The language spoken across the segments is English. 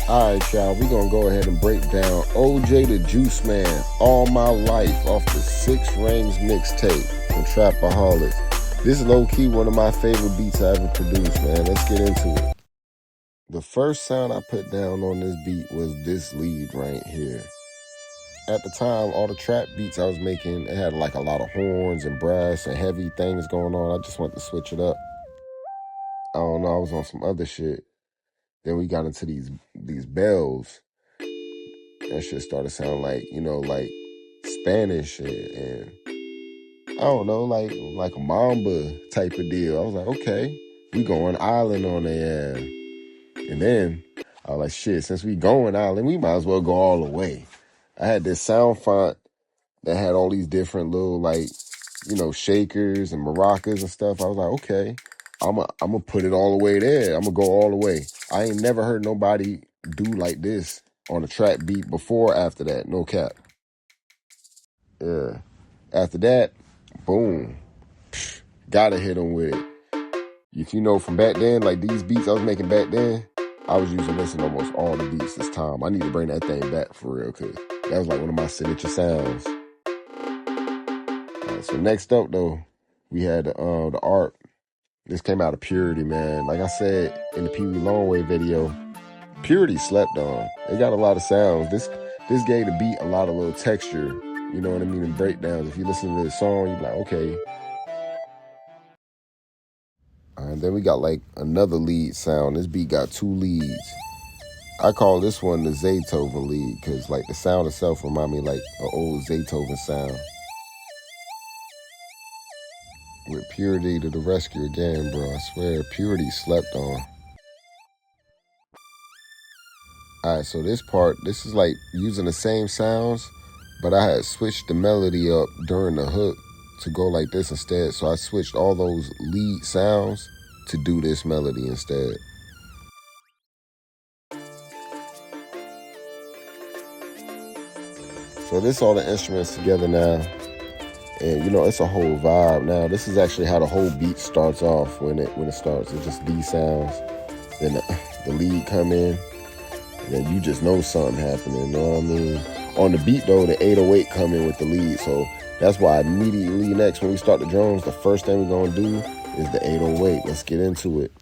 Alright, y'all, we gonna go ahead and break down Oj da Juiceman, All My Life off the 6 Ringz mixtape from Trap-a-Holics. This is low-key one of my favorite beats I ever produced, man. Let's get into it. The first sound I put down on this beat was this lead right here. At the time, all the trap beats I was making, it had like a lot of horns and brass and heavy things going on. I just wanted to switch it up. I don't know, I was on some other shit. Then we got into these bells. That shit started sounding like, like Spanish and I don't know, like a mamba type of deal. I was like, okay, we going island on their ass. And then I was like, shit, since we going island, we might as well go all the way. I had this sound font that had all these different little shakers and maracas and stuff. I was like, okay, I'm gonna put it all the way there. I'm gonna go all the way. I ain't never heard nobody do like this on a trap beat before or after that. No cap. Yeah. After that, boom. Gotta hit them with it. If you know from back then, like these beats I was making back then, I was using this in almost all the beats this time. I need to bring that thing back for real, because that was like one of my signature sounds. All right, so next up, though, we had the art. This came out of Purity, man. Like I said in the Pee Wee Longway video, Purity slept on. They got a lot of sounds. This gave the beat a lot of little texture, you know what I mean, and breakdowns. If you listen to this song, you're like, okay. And then we got like another lead sound. This beat got 2 leads. I call this one the Zaytoven lead because like the sound itself remind me like an old Zaytoven sound. With Purity to the rescue again, bro. I swear, Purity slept on. Alright, so this part, this is like using the same sounds, but I had switched the melody up during the hook to go like this instead. So I switched all those lead sounds to do this melody instead. So this all the instruments together now. And it's a whole vibe now. This is actually how the whole beat starts off when it starts. It's just these sounds. Then the lead come in. And then you just know something happening, you know what I mean? On the beat though, the 808 come in with the lead. So that's why immediately next when we start the drums, the first thing we're gonna do is the 808. Let's get into it.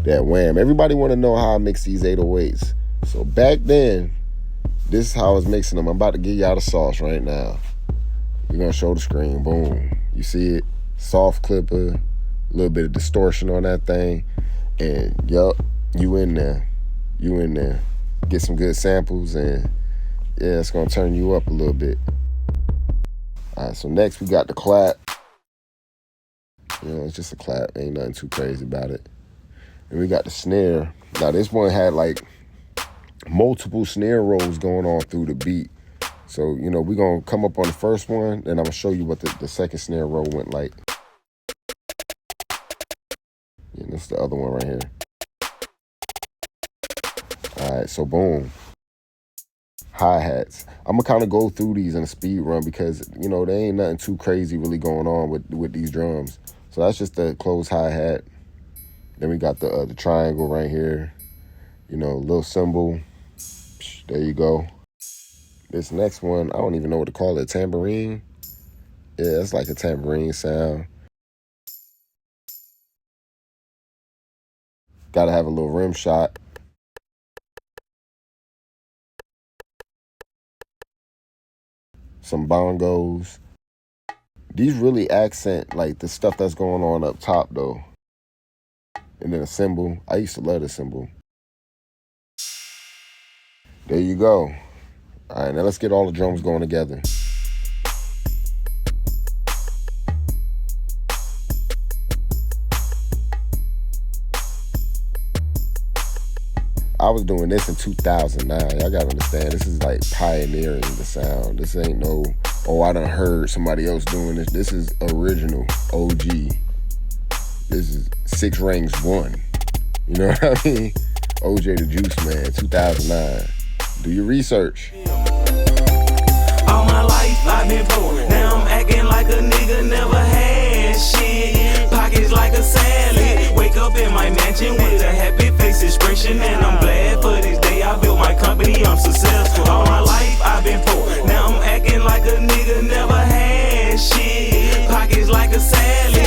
That wham. Everybody wanna know how I mix these 808s. So back then, this is how I was mixing them. I'm about to give y'all the sauce right now. We're gonna show the screen, boom. You see it? Soft clipper, a little bit of distortion on that thing. And yup, you in there. You in there. Get some good samples and yeah, it's gonna turn you up a little bit. All right, so next we got the clap. It's just a clap, ain't nothing too crazy about it. And we got the snare. Now this one had like multiple snare rolls going on through the beat. So, we're gonna come up on the first one, and I'm gonna show you what the second snare roll went like. And this is the other one right here. All right, so boom. Hi-hats. I'm gonna kind of go through these in a speed run because, there ain't nothing too crazy really going on with these drums. So that's just the closed hi-hat. Then we got the triangle right here. Little cymbal. There you go. This next one, I don't even know what to call it. Tambourine? Yeah, it's like a tambourine sound. Gotta have a little rim shot. Some bongos. These really accent like the stuff that's going on up top though. And then a cymbal. I used to love the cymbal. There you go. All right, now let's get all the drums going together. I was doing this in 2009. Y'all gotta understand, this is like pioneering the sound. This ain't no, oh, I done heard somebody else doing this. This is original, OG. This is 6 Ringz 1. You know what I mean? Oj da Juiceman, 2009. Do your research. All my life I've been poor. Now I'm acting like a nigga never had shit. Pockets like a salad. Wake up in my man. position, and I'm glad for this day. I built my company, I'm successful. All my life I've been poor. Now I'm acting like a nigga never had shit. Pockets like a salad.